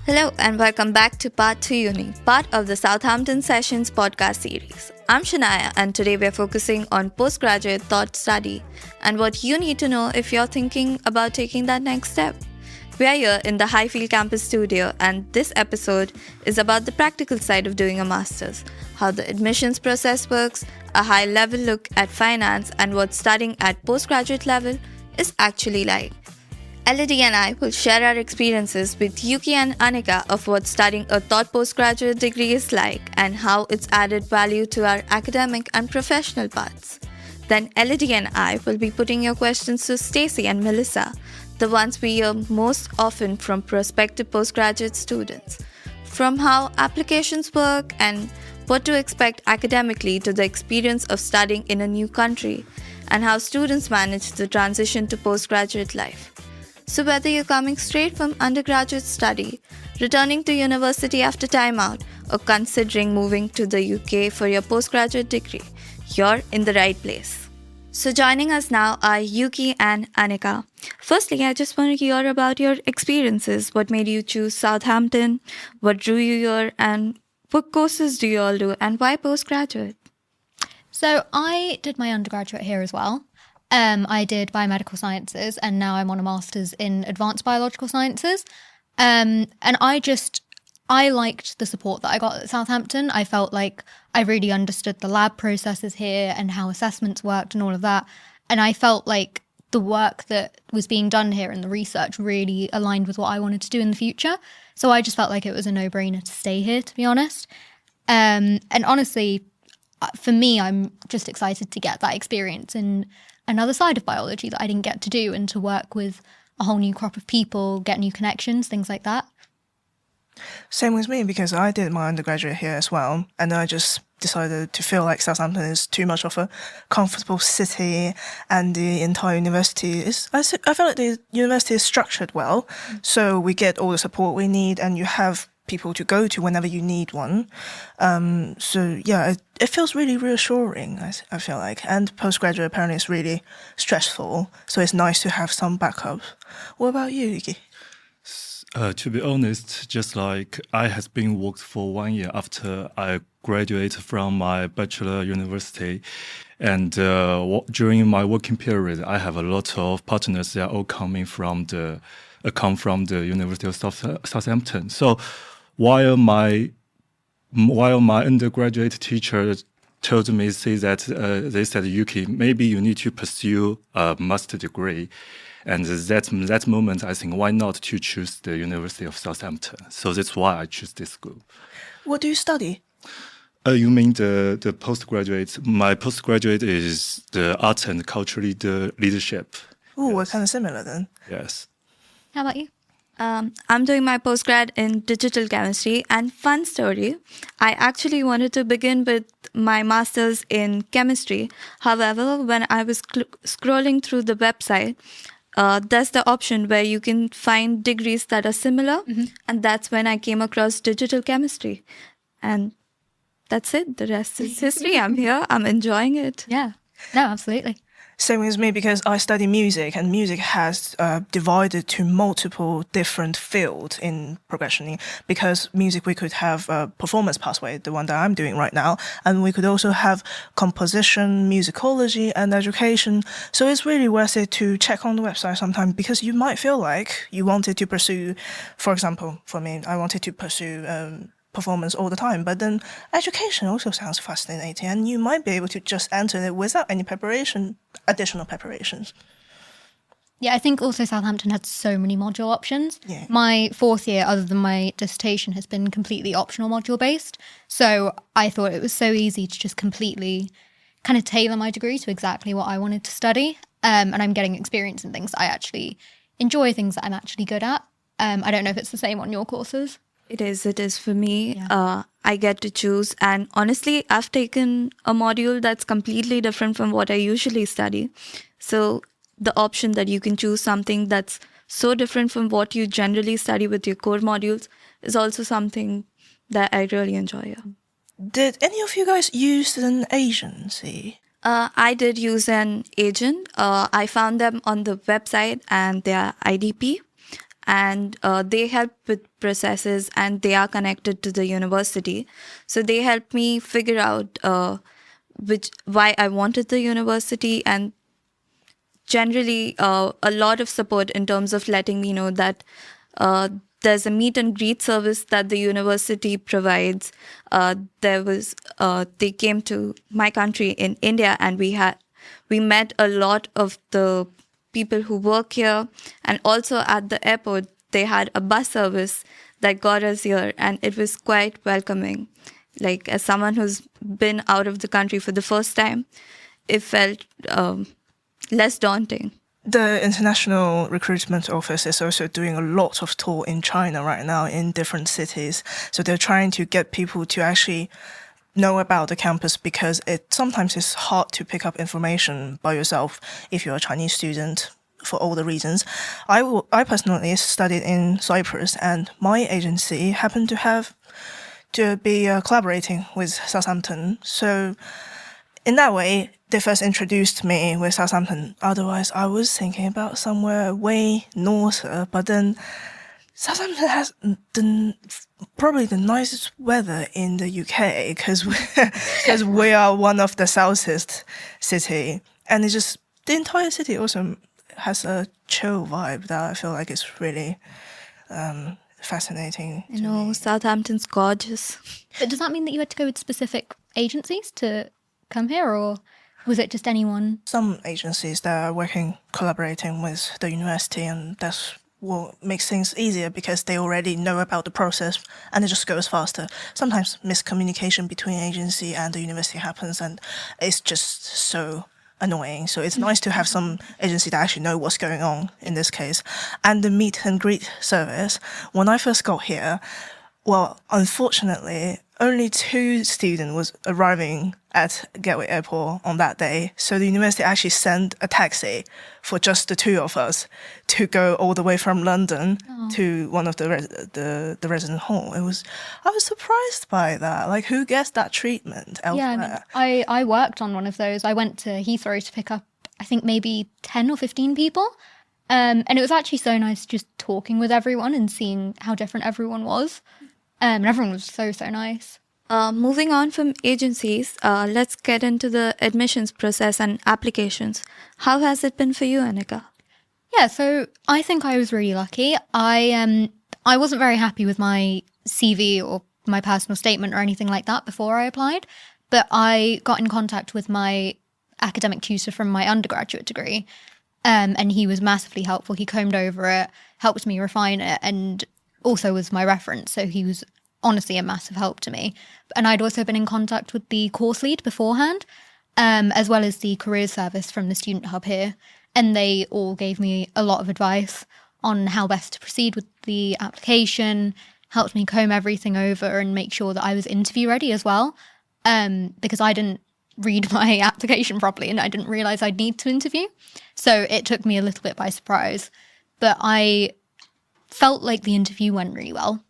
Hello and welcome back to Part 2 Uni, part of the Southampton Sessions podcast series. I'm Shania and today we're focusing on postgraduate thought study and what you need to know if you're thinking about taking that next step. We're here in the Highfield campus studio and this episode is about the practical side of doing a master's, how the admissions process works, a high-level look at finance and what studying at postgraduate level is actually like. Elodie and I will share our experiences with Yuki and Anika of what studying a thought postgraduate degree is like and how it's added value to our academic and professional paths. Then Elodie and I will be putting your questions to Stacey and Melissa, the ones we hear most often from prospective postgraduate students, from how applications work and what to expect academically to the experience of studying in a new country, and how students manage the transition to postgraduate life. So whether you're coming straight from undergraduate study, returning to university after time out, or considering moving to the UK for your postgraduate degree, you're in the right place. So joining us now are Yuki and Anika. Firstly, I just want to hear about your experiences. What made you choose Southampton? What drew you here? And what courses do you all do? And why postgraduate? So I did my undergraduate here as well. I did biomedical sciences and now I'm on a master's in advanced biological sciences. And I liked the support that I got at Southampton. I felt like I really understood the lab processes here and how assessments worked and all of that. And I felt like the work that was being done here and the research really aligned with what I wanted to do in the future. So I just felt like it was a no-brainer to stay here, to be honest. And honestly, for me, I'm just excited to get that experience in another side of biology that I didn't get to do and to work with a whole new crop of people, get new connections, things like that. Same with me, because I did my undergraduate here as well, and I just decided to feel like Southampton is too much of a comfortable city, and the entire university is, I feel like the university is structured well, so we get all the support we need, and you have people to go to whenever you need one. It feels really reassuring, I feel like. And postgraduate apparently is really stressful, so it's nice to have some backup. What about you, Yuki? To be honest, just like I has been worked for 1 year after I graduated from my bachelor university, and during my working period, I have a lot of partners that are all come from the University of Southampton. So while my undergraduate teacher told me they said, Yuki, maybe you need to pursue a master degree. And that moment, I think, why not to choose the University of Southampton? So that's why I choose this school. What do you study? You mean the postgraduate? My postgraduate is the art and cultural leadership. Oh, yes. We're kind of similar then. Yes. How about you? I'm doing my postgrad in digital chemistry, and fun story, I actually wanted to begin with my master's in chemistry. However, when I was scrolling through the website, there's the option where you can find degrees that are similar, and that's when I came across digital chemistry. And that's it. The rest is history. I'm here. I'm enjoying it. Yeah. No, absolutely. Same with me, because I study music, and music has divided to multiple different fields in progression. Because music, we could have a performance pathway, the one that I'm doing right now, and we could also have composition, musicology, and education. So it's really worth it to check on the website sometime, because you might feel like you wanted to pursue, for example, for me, I wanted to pursue performance all the time, but then education also sounds fascinating, and you might be able to just enter it without any additional preparations. Yeah, I think also Southampton had so many module options. Yeah. My fourth year, other than my dissertation, has been completely optional module based. So I thought it was so easy to just completely kind of tailor my degree to exactly what I wanted to study. And I'm getting experience in things that I actually enjoy, things that I'm actually good at. I don't know if it's the same on your courses. It is for me. Yeah. I get to choose, and honestly, I've taken a module that's completely different from what I usually study. So the option that you can choose something that's so different from what you generally study with your core modules is also something that I really enjoy. Did any of you guys use an agency? I did use an agent. I found them on the website, and they are IDP. and they help with processes, and they are connected to the university. So they helped me figure out why I wanted the university, and generally a lot of support in terms of letting me know that there's a meet and greet service that the university provides. They came to my country in India, and we met a lot of the people who work here, and also at the airport they had a bus service that got us here, and it was quite welcoming. Like, as someone who's been out of the country for the first time, it felt less daunting. The International Recruitment Office is also doing a lot of tour in China right now in different cities. So they're trying to get people to actually know about the campus, because it sometimes is hard to pick up information by yourself if you're a Chinese student for all the reasons. I personally studied in Cyprus, and my agency happened to be collaborating with Southampton. So in that way, they first introduced me with Southampton. Otherwise, I was thinking about somewhere way north, but then Southampton has probably the nicest weather in the UK, because we are one of the southeast city, and it's just the entire city also has a chill vibe that I feel like is really fascinating. You know, Southampton's gorgeous. But does that mean that you had to go with specific agencies to come here, or was it just anyone? Some agencies that are collaborating with the university, and that's what makes things easier, because they already know about the process and it just goes faster. Sometimes miscommunication between agency and the university happens, and it's just so annoying. So it's nice to have some agency that actually know what's going on in this case. And the meet and greet service, when I first got here, well, unfortunately, only 2 students was arriving at Gatwick Airport on that day. So the university actually sent a taxi for just the 2 of us to go all the way from London to one of the resident hall. I was surprised by that. Like, who gets that treatment elsewhere? Yeah, I worked on one of those. I went to Heathrow to pick up, I think, maybe 10 or 15 people. And it was actually so nice just talking with everyone and seeing how different everyone was. And everyone was so nice. Moving on from agencies, let's get into the admissions process and applications. How has it been for you, Anika? Yeah, so I think I was really lucky. I wasn't very happy with my CV or my personal statement or anything like that before I applied, but I got in contact with my academic tutor from my undergraduate degree, and he was massively helpful. He combed over it, helped me refine it, and also was my reference, so he was honestly a massive help to me. And I'd also been in contact with the course lead beforehand, as well as the careers service from the student hub here, and they all gave me a lot of advice on how best to proceed with the application, helped me comb everything over and make sure that I was interview ready as well, because I didn't read my application properly and I didn't realise I'd need to interview. So it took me a little bit by surprise, but I felt like the interview went really well.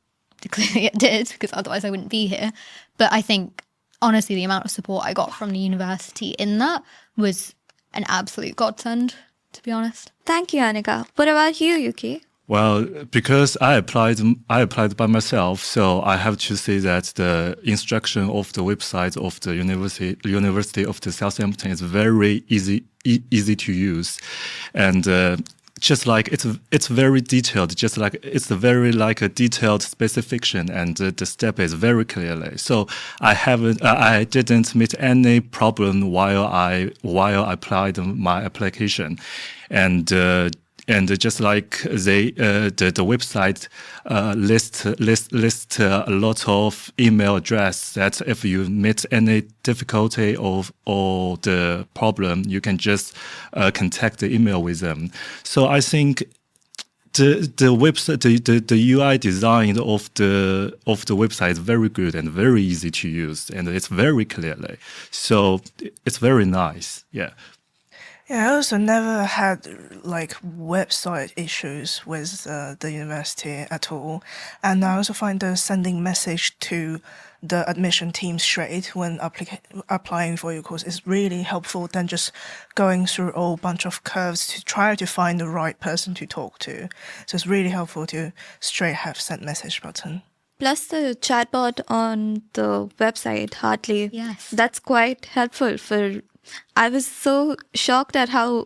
Clearly it did, because otherwise I wouldn't be here. But I think, honestly, the amount of support I got from the university in that was an absolute godsend, to be honest. Thank you, Anika. What about you, Yuki? Well, because I applied by myself, so I have to say that the instruction of the website of the University of the Southampton is very easy to use, and just like it's very detailed, just like it's very like a detailed specification, and the step is very clearly. So I didn't meet any problem while I applied my application, and just like the website list a lot of email address that if you meet any difficulty or the problem, you can just contact the email with them. So I think the website, the UI design of the website is very good and very easy to use, and it's very clearly. So it's very nice. Yeah. Yeah, I also never had like website issues with the university at all. And I also find the sending message to the admission team straight when applying for your course is really helpful than just going through a whole bunch of curves to try to find the right person to talk to. So it's really helpful to straight have send message button. Plus the chatbot on the website, Heartly. Yes. That's quite helpful for... I was so shocked at how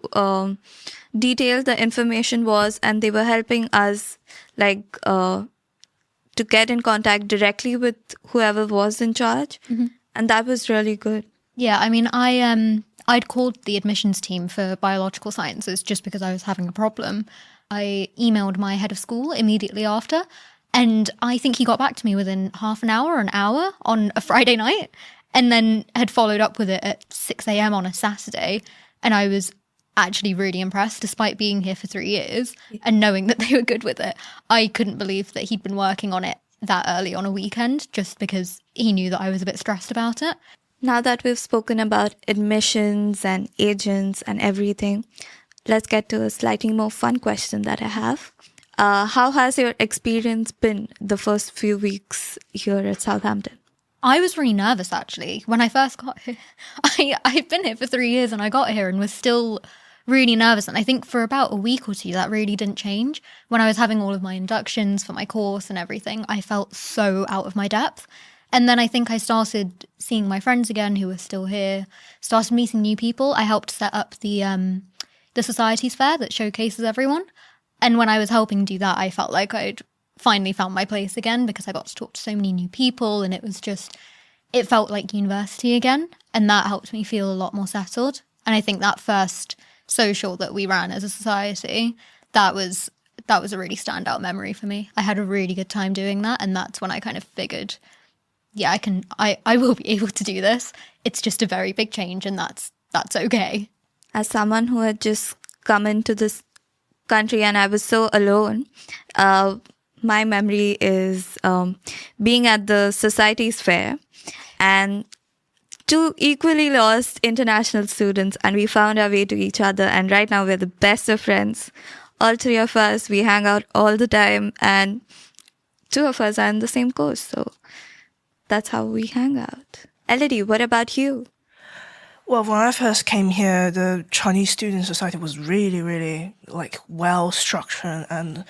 detailed the information was, and they were helping us to get in contact directly with whoever was in charge. And that was really good. Yeah, I mean, I'd called the admissions team for biological sciences just because I was having a problem. I emailed my head of school immediately after, and I think he got back to me within half an hour or an hour on a Friday night, and then had followed up with it at 6 a.m. on a Saturday. And I was actually really impressed, despite being here for 3 years and knowing that they were good with it. I couldn't believe that he'd been working on it that early on a weekend just because he knew that I was a bit stressed about it. Now that we've spoken about admissions and agents and everything, let's get to a slightly more fun question that I have. How has your experience been the first few weeks here at Southampton? I was really nervous, actually, when I first got here. I've been here for 3 years and I got here and was still really nervous. And I think for about a week or two, that really didn't change. When I was having all of my inductions for my course and everything, I felt so out of my depth. And then I think I started seeing my friends again who were still here, started meeting new people. I helped set up the societies fair that showcases everyone. And when I was helping do that, I felt like I'd finally found my place again because I got to talk to so many new people, and it felt like university again. And that helped me feel a lot more settled. And I think that first social that we ran as a society, that was a really standout memory for me. I had a really good time doing that. And that's when I kind of figured, yeah, I will be able to do this. It's just a very big change, and that's okay. As someone who had just come into this country and I was so alone, my memory is being at the societies fair and two equally lost international students, and we found our way to each other, and right now we're the best of friends. All three of us, we hang out all the time, and two of us are in the same course, so that's how we hang out. Elodie, what about you? Well, when I first came here, the Chinese Student Society was really, really like well structured and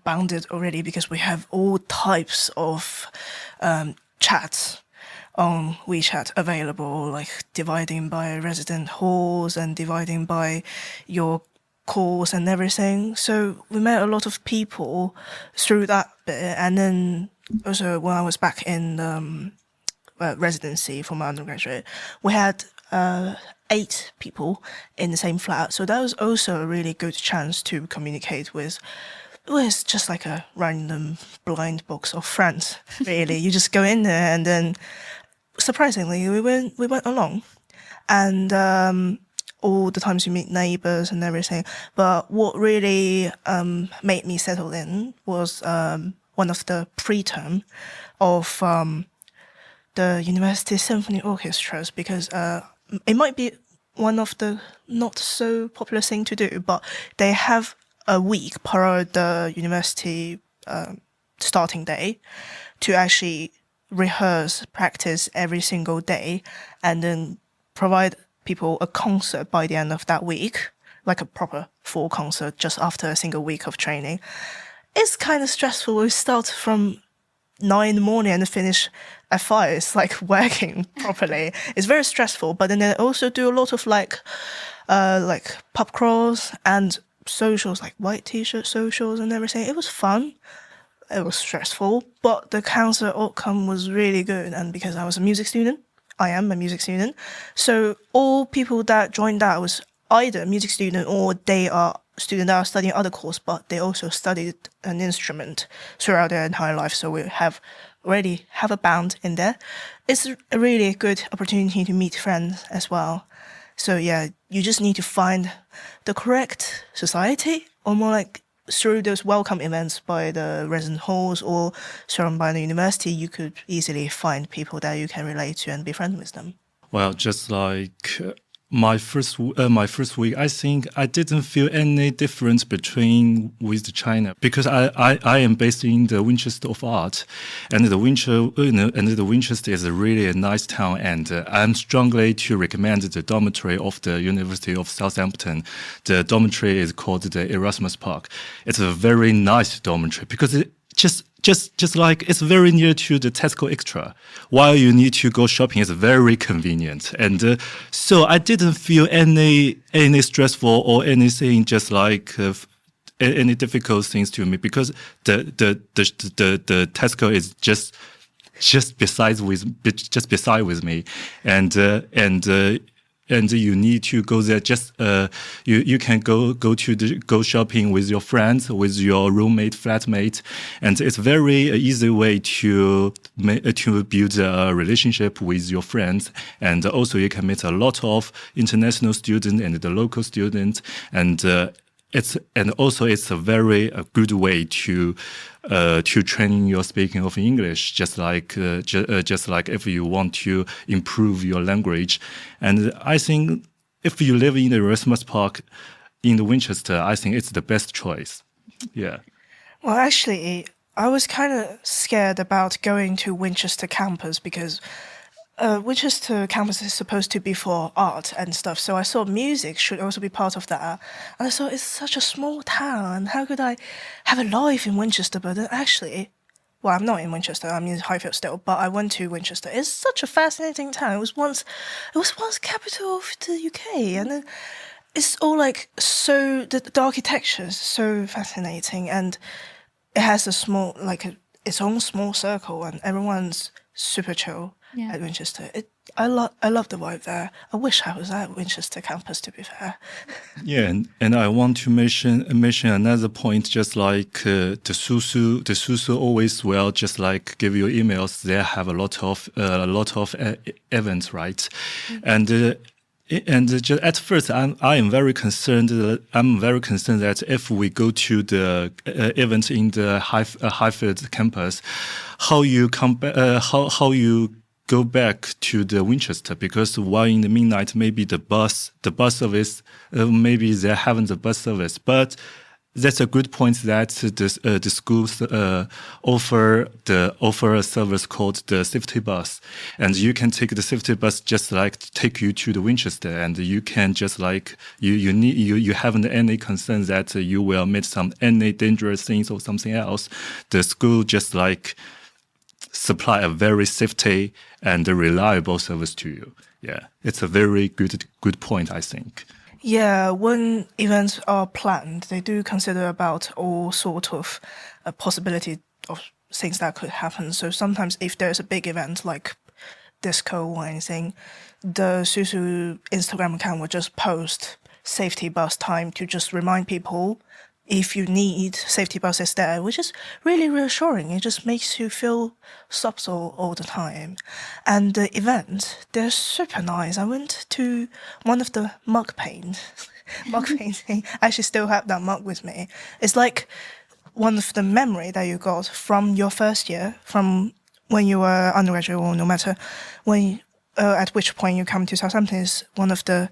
bounded already, because we have all types of chats on WeChat available, like dividing by resident halls and dividing by your course and everything. So we met a lot of people through that bit. And then also when I was back in residency for my undergraduate, we had 8 people in the same flat. So that was also a really good chance to communicate with just like a random blind box of friends, really. You just go in there, and then surprisingly, we went along. And all the times you meet neighbors and everything. But what really made me settle in was one of the pre-term of the University Symphony Orchestras, because it might be one of the not so popular thing to do, but they have a week per the university starting day to actually rehearse, practice every single day, and then provide people a concert by the end of that week, like a proper full concert just after a single week of training. It's kind of stressful. We start from 9 in the morning and finish at 5. It's like working properly. It's very stressful. But then they also do a lot of like pub crawls and socials, like white t-shirt socials and everything. It was fun. It was stressful, but the concert outcome was really good. And because I was a music student, I am a music student. So all people that joined that was either a music student or they are students that are studying other course, but they also studied an instrument throughout their entire life. So we already have a band in there. It's a really good opportunity to meet friends as well. So yeah, you just need to find the correct society, or more like through those welcome events by the resident halls or surrounded by the university, you could easily find people that you can relate to and be friends with them. Well, just like my first week, I think I didn't feel any difference between with China because I am based in the Winchester of Art, and the Winchester is really a nice town, and I'm strongly to recommend the dormitory of the University of Southampton. The dormitory is called the Erasmus Park. It's a very nice dormitory because it just like it's very near to the Tesco Extra. While you need to go shopping, it's very convenient, and so I didn't feel any stressful or anything. Just like any difficult things to me because the Tesco is just beside with me, and you need to go there. Just you can go shopping with your friends, with your roommate, flatmate, and it's very easy way to build a relationship with your friends. And also you can meet a lot of international students and the local students, and it's a very good way to training your speaking of English, just like if you want to improve your language. And I think if you live in the Erasmus Park in the Winchester, I think it's the best choice. Yeah. Well, actually, I was kind of scared about going to Winchester campus because Winchester campus is supposed to be for art and stuff, so I thought music should also be part of that. And I thought it's such a small town, how could I have a life in Winchester? But then actually, well, I'm not in Winchester, I'm in Highfield still, but I went to Winchester. It's such a fascinating town. It was once capital of the UK, and then it's all like so the architecture is so fascinating, and it has its own small circle, and everyone's super chill. Yeah. At Winchester. I love the vibe there. I wish I was at Winchester campus, to be fair. Yeah, and I want to mention another point. Just like the Susu always will just like give you emails. They have a lot of events, right? And just at first, I am very concerned. I'm very concerned that if we go to the event in the Highfield campus, how you go back to the Winchester, because while in the midnight, maybe the bus service, maybe they haven't the bus service, but that's a good point that the schools offer a service called the safety bus, and you can take the safety bus just like take you to the Winchester, and you can just like you haven't any concern that you will meet any dangerous things or something else. The school just like supply a very safety and reliable service to you. Yeah, it's a very good point, I think. Yeah, when events are planned, they do consider about all sort of possibility of things that could happen. So sometimes if there's a big event like disco or anything, the Susu Instagram account will just post safety bus time to just remind people if you need safety buses there, which is really reassuring. It just makes you feel subtle all the time. And the event, they're super nice. I went to one of the mug painting. I actually still have that mug with me. It's like one of the memory that you got from your first year, from when you were undergraduate, or no matter when at which point you come to Southampton, is one of the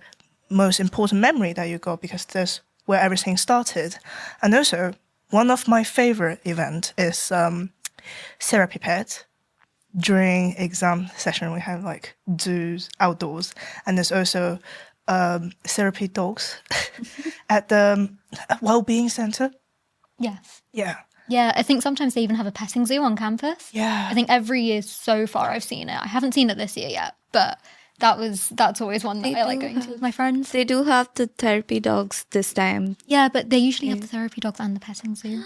most important memory that you got, because there's where everything started. And also, one of my favorite events is therapy pet. During exam session, we have like zoos outdoors, and there's also therapy dogs at the well-being center. Yes. Yeah. Yeah, I think sometimes they even have a petting zoo on campus. Yeah. I think every year so far I've seen it. I haven't seen it this year yet, but that's always one that I like going to with my friends. They do have the therapy dogs this time. Yeah, but they usually have the therapy dogs and the petting zoo.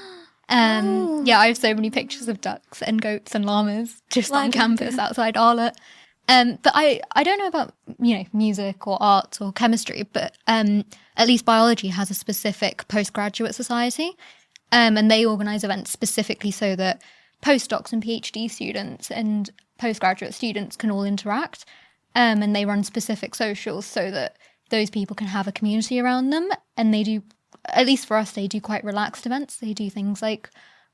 Yeah, I have so many pictures of ducks and goats and llamas just on campus outside Arlott. But I don't know about, music or arts or chemistry, but at least biology has a specific postgraduate society. And they organise events specifically so that postdocs and PhD students and postgraduate students can all interact. And they run specific socials so that those people can have a community around them. And they do, at least for us, they do quite relaxed events. They do things like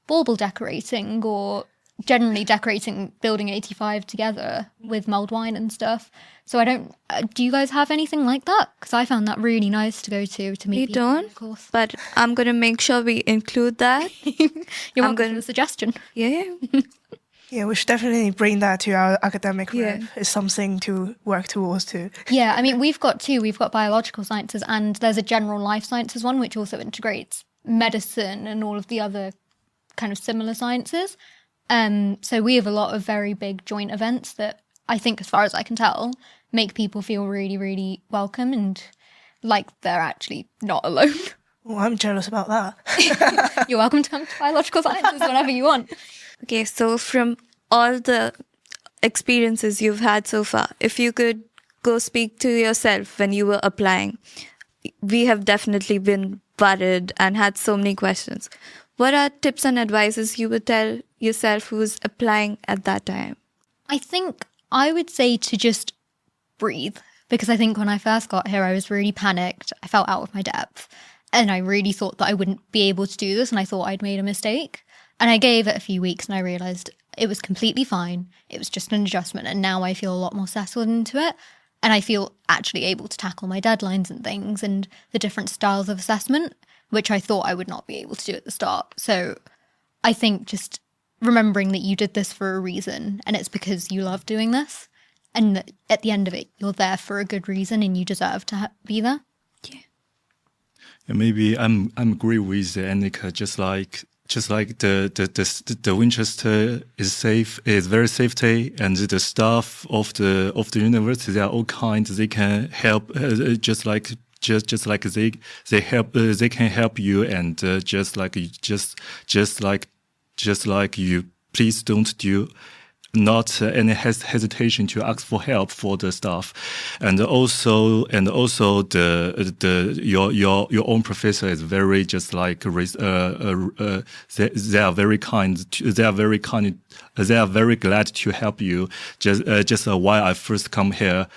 bauble decorating or generally decorating Building 85 together with mulled wine and stuff. So I don't. Do you guys have anything like that? Because I found that really nice to go to meet We people. don't, Of course. but I'm going to make sure we include that. You're I'm welcome for the suggestion. Yeah. Yeah, we should definitely bring that to our academic Yeah. life. It's something to work towards too. Yeah, I mean, we've got two. We've got biological sciences and there's a general life sciences one, which also integrates medicine and all of the other kind of similar sciences. So we have a lot of very big joint events that I think, as far as I can tell, make people feel really, really welcome and like they're actually not alone. Well, I'm jealous about that. You're welcome to come to biological sciences whenever you want. Okay, so from all the experiences you've had so far, if you could go speak to yourself when you were applying, we have definitely been worried and had so many questions. What are tips and advices you would tell yourself who's applying at that time? I think I would say to just breathe, because I think when I first got here, I was really panicked. I felt out of my depth and I really thought that I wouldn't be able to do this and I thought I'd made a mistake. And I gave it a few weeks and I realised it was completely fine. It was just an adjustment and now I feel a lot more settled into it. And I feel actually able to tackle my deadlines and things and the different styles of assessment, which I thought I would not be able to do at the start. So I think just remembering that you did this for a reason and it's because you love doing this and that at the end of it, you're there for a good reason and you deserve to be there. And maybe I'm agree with Anika. Just like the Winchester is safe, is very safety, and the staff of the university, they are all kind. They can help, just like they help, they can help you, and just like you, please don't do. Not any hesitation to ask for help for the staff, and also your own professor is very just like they are very kind. They are very glad to help you. Just while I first come here,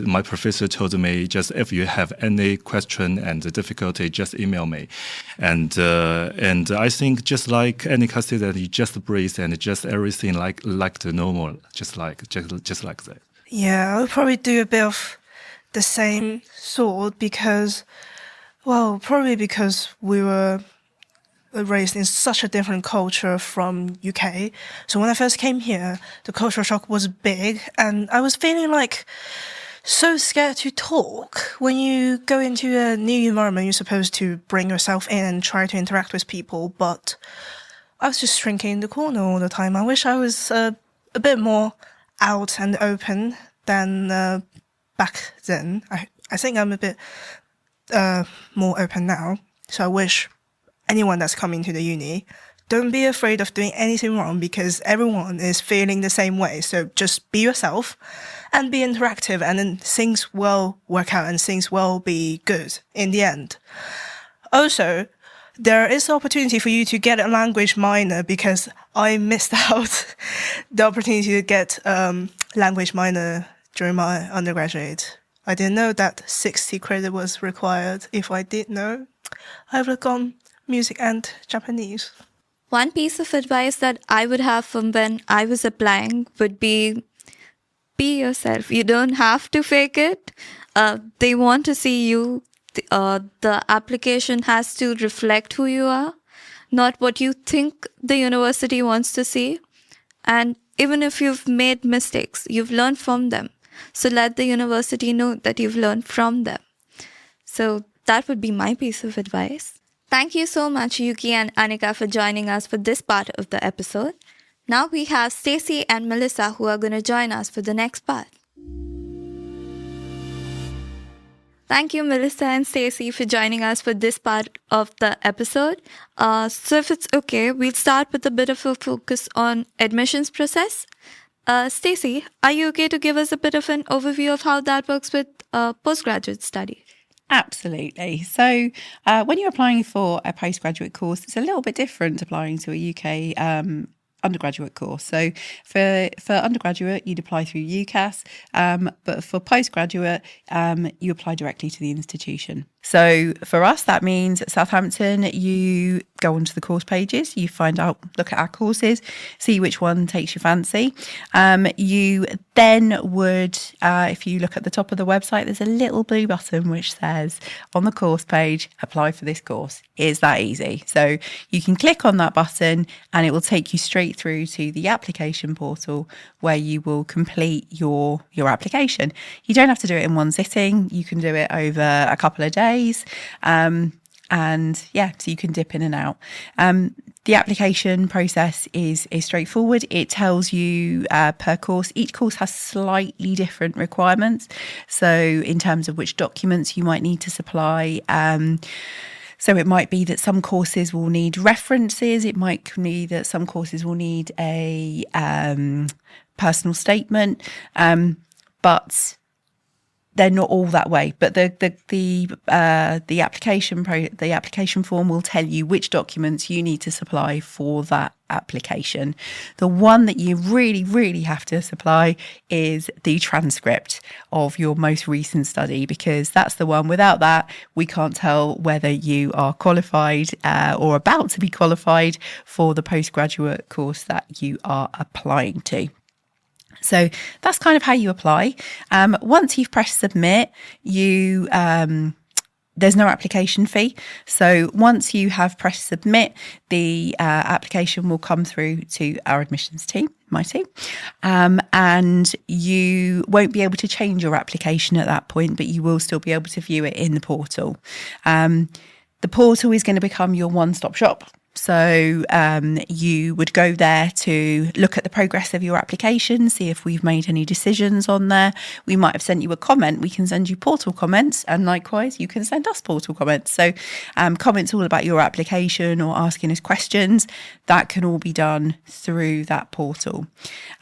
my professor told me just if you have any question and difficulty, just email me, and I think just like Anika said that you just breathe and just everything like the normal, just like that. Yeah, I would probably do a bit of the same sort because we were raised in such a different culture from UK. So when I first came here, the cultural shock was big and I was feeling like so scared to talk. When you go into a new environment, you're supposed to bring yourself in and try to interact with people, but I was just shrinking in the corner all the time. I wish I was a bit more out and open than back then. I think I'm a bit more open now. So I wish anyone that's coming to the uni, don't be afraid of doing anything wrong because everyone is feeling the same way. So just be yourself and be interactive and then things will work out and things will be good in the end. Also, there is opportunity for you to get a language minor because I missed out the opportunity to get language minor during my undergraduate. I didn't know that 60 credit was required. If I did know, I would have gone music and Japanese. One piece of advice that I would have from when I was applying would be yourself. You don't have to fake it. They want to see you. The application has to reflect who you are, not what you think the university wants to see. And even if you've made mistakes, you've learned from them. So let the university know that you've learned from them. So that would be my piece of advice. Thank you so much, Yuki and Anika, for joining us for this part of the episode. Now we have Stacey and Melissa who are going to join us for the next part. Thank you, Melissa and Stacey, for joining us for this part of the episode. So if it's okay, we'll start with a bit of a focus on admissions process. Stacey, are you okay to give us a bit of an overview of how that works with postgraduate study? Absolutely. So when you're applying for a postgraduate course, it's a little bit different applying to a UK undergraduate course. So for undergraduate, you'd apply through UCAS, but for postgraduate, you apply directly to the institution. So for us, that means at Southampton, you go onto the course pages, you look at our courses, see which one takes your fancy. You then would, if you look at the top of the website, there's a little blue button which says on the course page, apply for this course. It's that easy. So you can click on that button and it will take you straight through to the application portal where you will complete your application. You don't have to do it in one sitting. You can do it over a couple of days. So you can dip in and out. The application process is straightforward. It tells you per course. Each course has slightly different requirements. So in terms of which documents you might need to supply, so it might be that some courses will need references. It might be that some courses will need a personal statement, but they're not all that way. But the application form will tell you which documents you need to supply for that application. The one that you really, really have to supply is the transcript of your most recent study, because that's the one. Without that, we can't tell whether you are qualified or about to be qualified for the postgraduate course that you are applying to. So that's kind of how you apply. Once you've pressed submit, there's no application fee. So once you have pressed submit, the application will come through to our admissions team, my team, and you won't be able to change your application at that point, but you will still be able to view it in the portal. The portal is going to become your one-stop shop. So you would go there to look at the progress of your application, see if we've made any decisions on there. We might have sent you a comment. We can send you portal comments, and likewise, you can send us portal comments. So comments all about your application or asking us questions, that can all be done through that portal.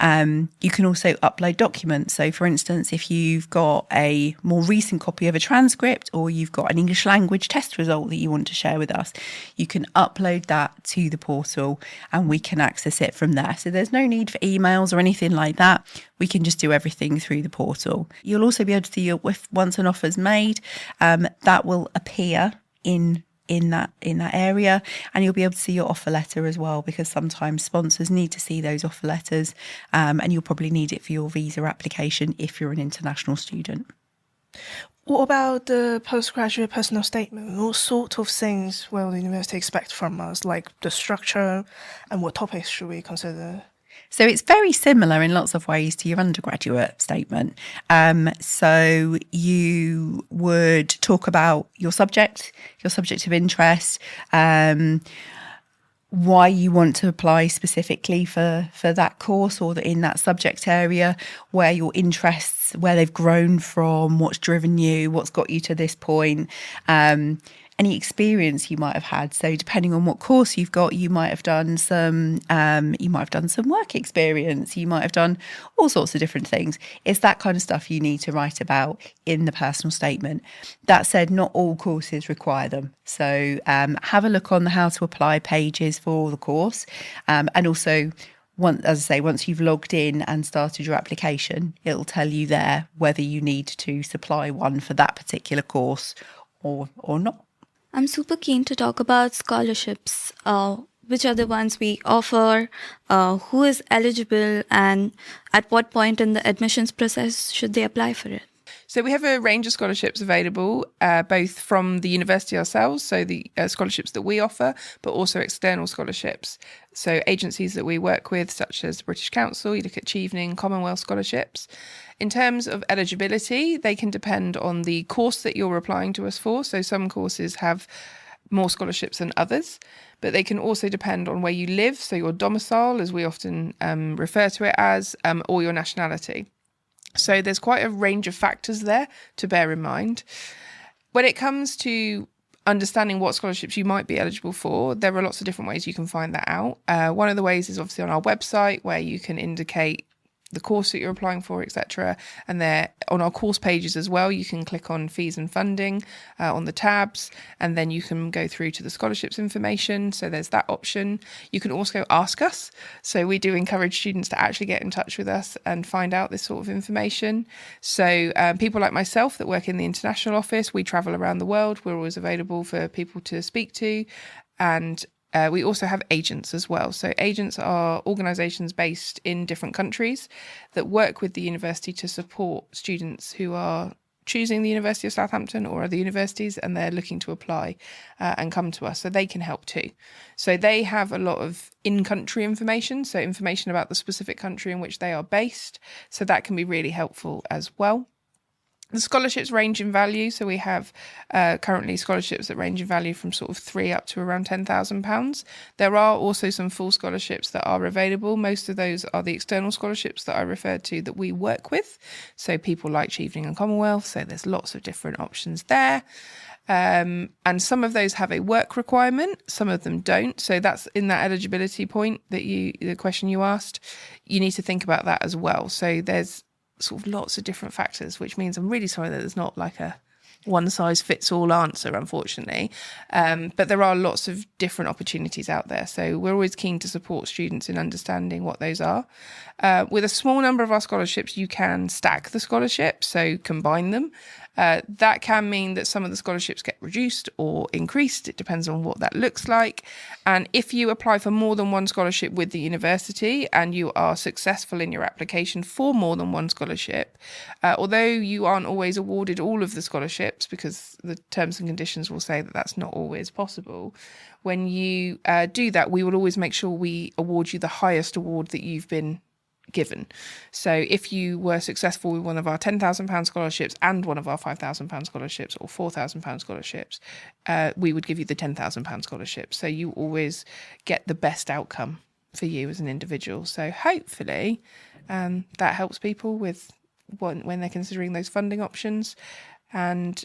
You can also upload documents. So for instance, if you've got a more recent copy of a transcript or you've got an English language test result that you want to share with us, you can upload that to the portal and we can access it from there. So there's no need for emails or anything like that. We can just do everything through the portal. You'll also be able to see once an offer's made, that will appear in that area, and you'll be able to see your offer letter as well, because sometimes sponsors need to see those offer letters, and you'll probably need it for your visa application if you're an international student. What about the postgraduate personal statement? What sort of things will the university expect from us, like the structure, and what topics should we consider? So it's very similar in lots of ways to your undergraduate statement. So you would talk about your subject of interest, why you want to apply specifically for that course or in that subject area, where your interests, where they've grown from, what's driven you, what's got you to this point, any experience you might have had. So depending on what course you've got, you might have done some work experience, you might have done all sorts of different things. It's that kind of stuff you need to write about in the personal statement. That said, not all courses require them. So have a look on the how to apply pages for the course, and also once you've logged in and started your application, it'll tell you there whether you need to supply one for that particular course or not. I'm super keen to talk about scholarships. Which are the ones we offer, who is eligible, and at what point in the admissions process should they apply for it? So we have a range of scholarships available, both from the university ourselves, so the scholarships that we offer, but also external scholarships. So agencies that we work with, such as British Council, you look at Chevening, Commonwealth scholarships. In terms of eligibility, they can depend on the course that you're applying to us for. So some courses have more scholarships than others, but they can also depend on where you live, so your domicile, as we often refer to it as, or your nationality. So there's quite a range of factors there to bear in mind. When it comes to understanding what scholarships you might be eligible for, there are lots of different ways you can find that out. One of the ways is obviously on our website, where you can indicate the course that you're applying for, etc. And they're on our course pages as well. You can click on fees and funding on the tabs, and then you can go through to the scholarships information. So there's that option. You can also ask us. So we do encourage students to actually get in touch with us and find out this sort of information. So people like myself that work in the international office, we travel around the world. We're always available for people to speak to. And we also have agents as well. So agents are organisations based in different countries that work with the university to support students who are choosing the University of Southampton or other universities, and they're looking to apply and come to us, so they can help too. So they have a lot of in-country information, so information about the specific country in which they are based. So that can be really helpful as well. The scholarships range in value. So we have currently scholarships that range in value from sort of £3 up to around £10,000. There are also some full scholarships that are available. Most of those are the external scholarships that I referred to that we work with. So people like Chevening and Commonwealth. So there's lots of different options there. And some of those have a work requirement, some of them don't. So that's in that eligibility point that the question you asked. You need to think about that as well. So there's sort of lots of different factors, which means I'm really sorry that there's not like a one size fits all answer, unfortunately. But there are lots of different opportunities out there. So we're always keen to support students in understanding what those are. With a small number of our scholarships, you can stack the scholarships, so combine them. That can mean that some of the scholarships get reduced or increased. It depends on what that looks like. And if you apply for more than one scholarship with the university and you are successful in your application for more than one scholarship, although you aren't always awarded all of the scholarships because the terms and conditions will say that that's not always possible, when you do that, we will always make sure we award you the highest award that you've been given. So if you were successful with one of our £10,000 scholarships and one of our £5,000 scholarships or £4,000 scholarships, we would give you the £10,000 scholarship. So you always get the best outcome for you as an individual. So hopefully that helps people with when they're considering those funding options. And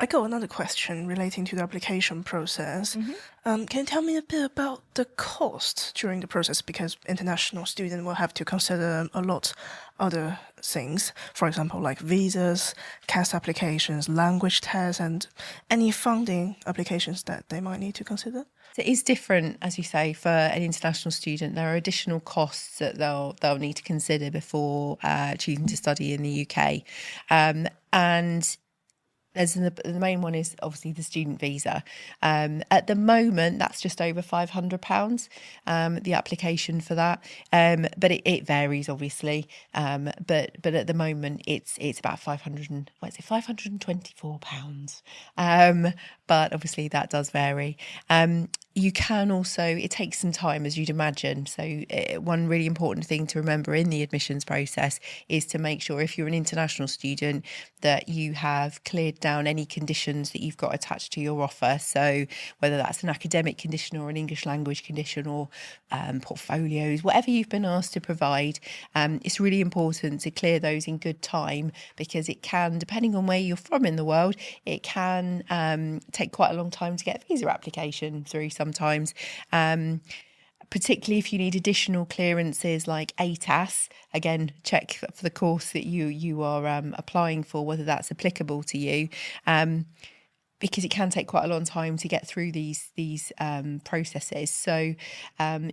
I got another question relating to the application process. Can you tell me a bit about the cost during the process? Because international students will have to consider a lot other things, for example, like visas, CAS applications, language tests, and any funding applications that they might need to consider. So it is different, as you say, for an international student. There are additional costs that they'll need to consider before choosing to study in the UK, and as the main one is obviously the student visa. At the moment, that's just over £500, the application for that. But it varies, obviously. But at the moment, it's about £524. But obviously that does vary. You can also, it takes some time, as you'd imagine. So one really important thing to remember in the admissions process is to make sure, if you're an international student, that you have cleared down any conditions that you've got attached to your offer. So whether that's an academic condition or an English language condition or portfolios, whatever you've been asked to provide, it's really important to clear those in good time, because it can, depending on where you're from in the world, it can take quite a long time to get a visa application through sometimes. Particularly if you need additional clearances like ATAS, again, check for the course that you are applying for, whether that's applicable to you. Because it can take quite a long time to get through these processes. So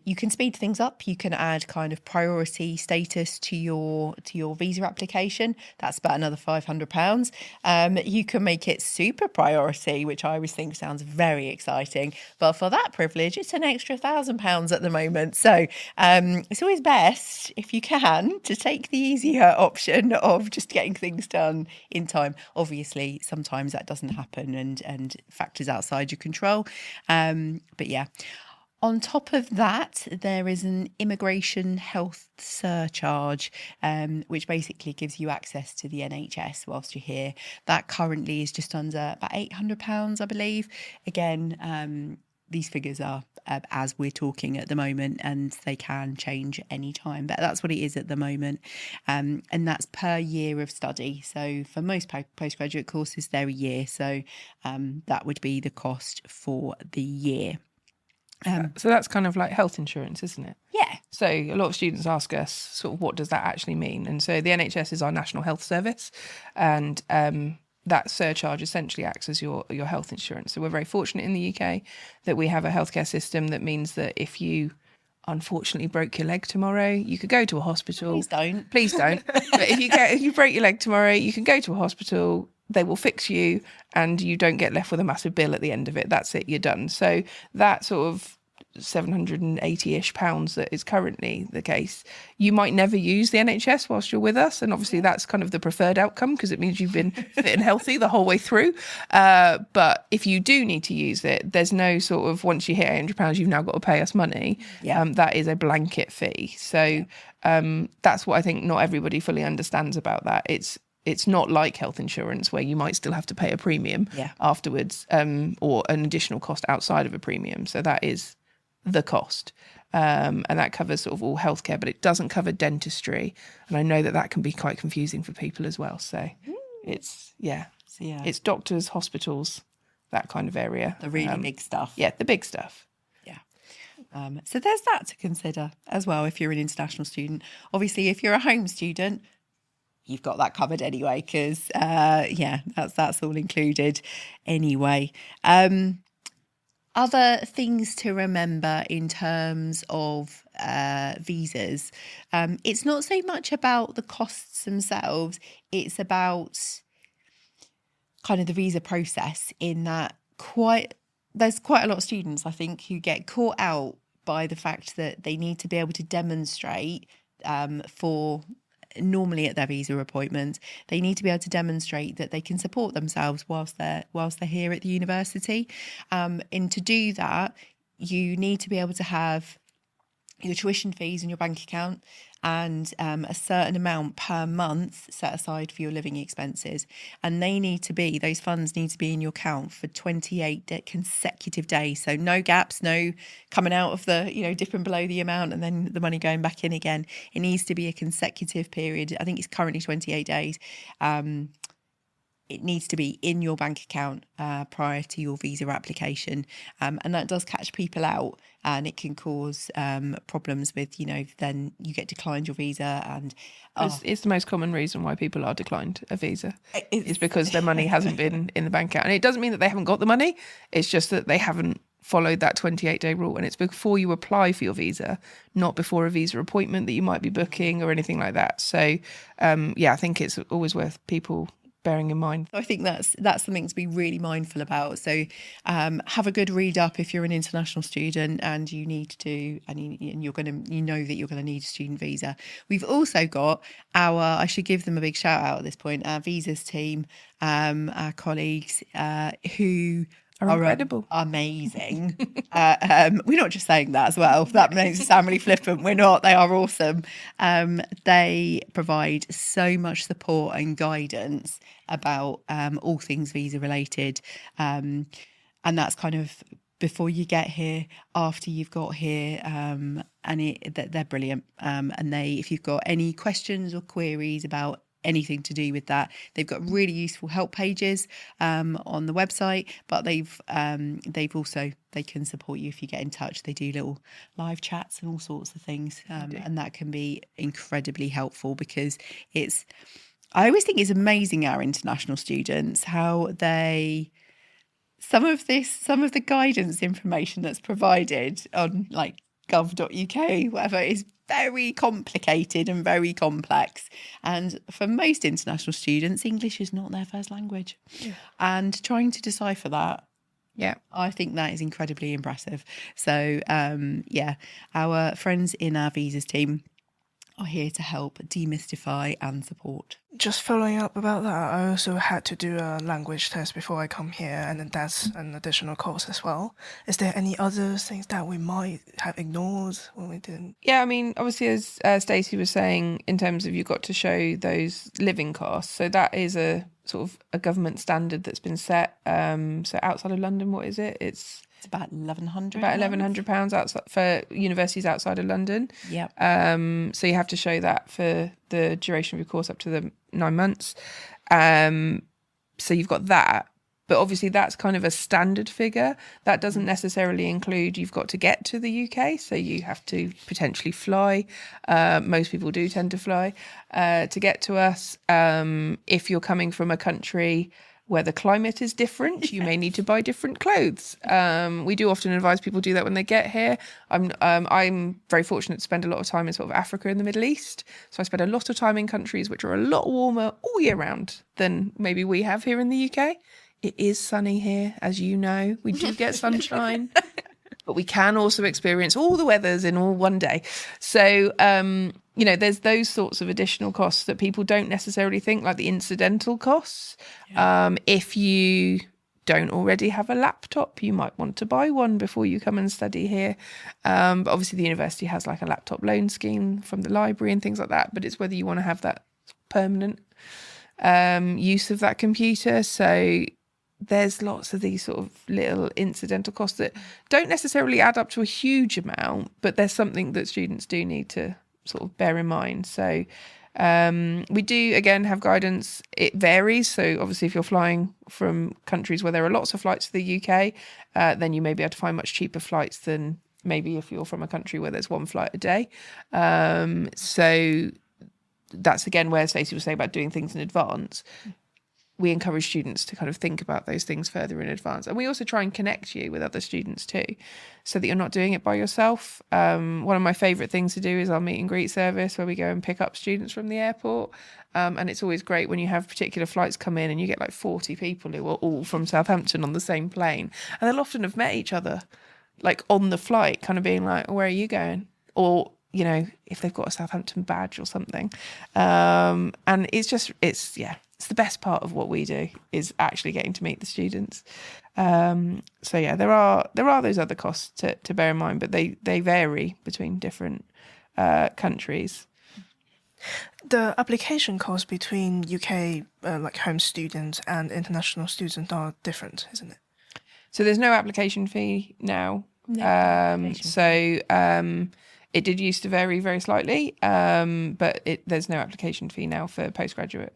you can speed things up. You can add kind of priority status to your visa application. That's about another £500. You can make it super priority, which I always think sounds very exciting. But for that privilege, it's an extra £1,000 at the moment. So it's always best, if you can, to take the easier option of just getting things done in time. Obviously, sometimes that doesn't happen and factors outside your control. But yeah, on top of that, there is an immigration health surcharge, which basically gives you access to the NHS whilst you're here. That currently is just under about £800, I believe. Again, these figures are as we're talking at the moment, and they can change any time, but that's what it is at the moment. And that's per year of study. So for most postgraduate courses, they're a year. So that would be the cost for the year. So that's kind of like health insurance, isn't it? Yeah. So a lot of students ask us sort of what does that actually mean? And so the NHS is our National Health Service, and that surcharge essentially acts as your health insurance. So we're very fortunate in the UK that we have a healthcare system that means that if you unfortunately broke your leg tomorrow, you could go to a hospital. Please don't. But if you break your leg tomorrow, you can go to a hospital. They will fix you, and you don't get left with a massive bill at the end of it. That's it. You're done. So that sort of £780-ish that is currently the case, you might never use the NHS whilst you're with us, and obviously that's kind of the preferred outcome because it means you've been fit and healthy the whole way through, but if you do need to use it, there's no sort of once you hit £800 you've now got to pay us money. That is a blanket fee. So that's what I think not everybody fully understands about that. It's not like health insurance where you might still have to pay a premium afterwards, or an additional cost outside of a premium. So that is the cost, and that covers sort of all healthcare, but it doesn't cover dentistry, and I know that can be quite confusing for people as well. So it's it's doctors, hospitals, that kind of area, the really big stuff. The big stuff. So there's that to consider as well if you're an international student. Obviously, if you're a home student, you've got that covered anyway, because that's all included anyway. Other things to remember in terms of visas, it's not so much about the costs themselves, it's about kind of the visa process, in that there's quite a lot of students, I think, who get caught out by the fact that they need to be able to demonstrate normally at their visa appointment, they need to be able to demonstrate that they can support themselves whilst they're here at the university. And to do that, you need to be able to have your tuition fees in your bank account and a certain amount per month set aside for your living expenses. And those funds need to be in your account for 28 consecutive days. So no gaps, no coming out of the, dipping below the amount and then the money going back in again. It needs to be a consecutive period. I think it's currently 28 days. It needs to be in your bank account prior to your visa application. And that does catch people out, and it can cause problems with, then you get declined your visa. And it's the most common reason why people are declined a visa. It's because their money hasn't been in the bank account. And it doesn't mean that they haven't got the money. It's just that they haven't followed that 28-day rule. And it's before you apply for your visa, not before a visa appointment that you might be booking or anything like that. So, I think it's always worth people bearing in mind. I think that's something to be really mindful about. So have a good read up if you're an international student and you need to, and you're going to, that you're going to need a student visa. We've also got I should give them a big shout out at this point, our visas team, our colleagues who are incredible, amazing. We're not just saying that as well. That makes it sound really flippant. We're not. They are awesome. They provide so much support and guidance about all things visa related, and that's kind of before you get here, after you've got here, and they're brilliant. And if you've got any questions or queries about anything to do with that, they've got really useful help pages on the website, but they can support you if you get in touch. They do little live chats and all sorts of things, and that can be incredibly helpful, because I always think it's amazing, our international students, how some of the guidance information that's provided on like gov.uk, whatever, is very complicated and very complex. And for most international students, English is not their first language. Yeah. And trying to decipher that, I think that is incredibly impressive. So, our friends in our visas team are here to help demystify and support. Just following up about that, I also had to do a language test before I come here, and then that's an additional cost as well. Is there any other things that we might have ignored when we didn't? Yeah, I mean, obviously, as Stacey was saying, in terms of you've got to show those living costs. So that is a sort of a government standard that's been set. So outside of London, what is it? It's about £1,100. About £1,100 outside for universities outside of London. Yep. So you have to show that for the duration of your course up to the 9 months. So you've got that. But obviously that's kind of a standard figure. That doesn't necessarily include you've got to get to the UK. So you have to potentially fly. Most people do tend to fly to get to us. If you're coming from a country where the climate is different, you may need to buy different clothes. We do often advise people do that when they get here. I'm very fortunate to spend a lot of time in sort of Africa and the Middle East. So I spend a lot of time in countries which are a lot warmer all year round than maybe we have here in the UK. It is sunny here, as you know. We do get sunshine, but we can also experience all the weathers in all one day. So, there's those sorts of additional costs that people don't necessarily think, like the incidental costs. Yeah. If you don't already have a laptop, you might want to buy one before you come and study here. But obviously the university has like a laptop loan scheme from the library and things like that. But it's whether you want to have that permanent use of that computer. So there's lots of these sort of little incidental costs that don't necessarily add up to a huge amount, but there's something that students do need to sort of bear in mind. So we do, again, have guidance. It varies. So obviously if you're flying from countries where there are lots of flights to the UK, then you may be able to find much cheaper flights than maybe if you're from a country where there's one flight a day. So that's, again, where Stacey was saying about doing things in advance. We encourage students to kind of think about those things further in advance. And we also try and connect you with other students too, so that you're not doing it by yourself. One of my favourite things to do is our meet and greet service, where we go and pick up students from the airport. And it's always great when you have particular flights come in and you get like 40 people who are all from Southampton on the same plane. And they'll often have met each other like on the flight, kind of being like, oh, where are you going? Or, if they've got a Southampton badge or something. And it's the best part of what we do, is actually getting to meet the students. So yeah, there are those other costs to bear in mind, but they vary between different countries. The application costs between UK like home students and international students are different, isn't it? So there's no application fee now. It did used to vary very slightly, but there's no application fee now for postgraduate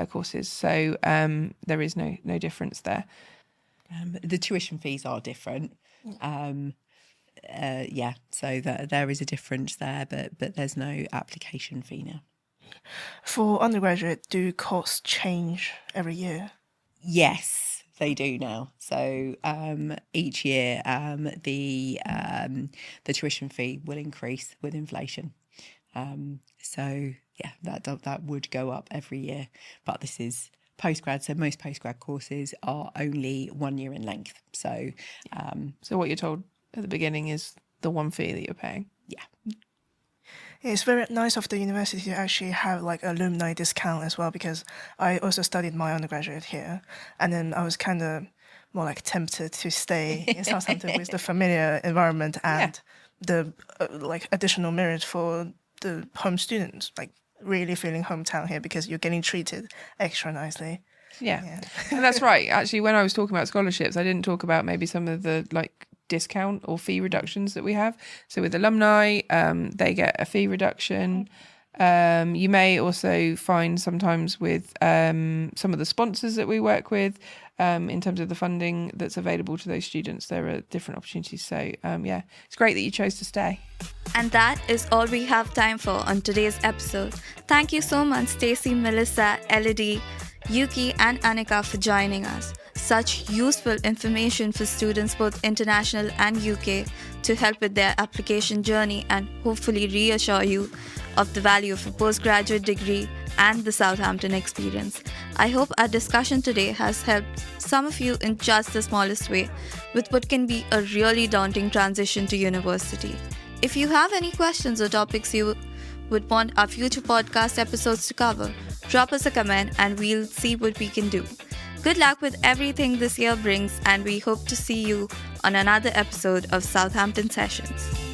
courses. So there is no difference there. The tuition fees are different. So there is a difference there, but there's no application fee now. For undergraduate, do costs change every year? Yes, they do now. So each year the tuition fee will increase with inflation. That would go up every year. But this is postgrad, so most postgrad courses are only 1 year in length. So what you're told at the beginning is the one fee that you're paying. Yeah. It's very nice of the university to actually have like alumni discount as well, because I also studied my undergraduate here, and then I was kind of more like tempted to stay in Southampton with the familiar environment and the like additional merit for the home students, like really feeling hometown here because you're getting treated extra nicely. Yeah. And that's right. Actually, when I was talking about scholarships, I didn't talk about maybe some of the like discount or fee reductions that we have. So with alumni, they get a fee reduction. You may also find sometimes with some of the sponsors that we work with, in terms of the funding that's available to those students, there are different opportunities. So it's great that you chose to stay. And that is all we have time for on today's episode. Thank you so much, Stacey, Melissa, Elodie, Yuki and Anika for joining us. Such useful information for students both international and UK to help with their application journey and hopefully reassure you of the value of a postgraduate degree and the Southampton experience. I hope our discussion today has helped some of you in just the smallest way with what can be a really daunting transition to university. If you have any questions or topics you would want our future podcast episodes to cover, drop us a comment and we'll see what we can do. Good luck with everything this year brings, and we hope to see you on another episode of Southampton Sessions.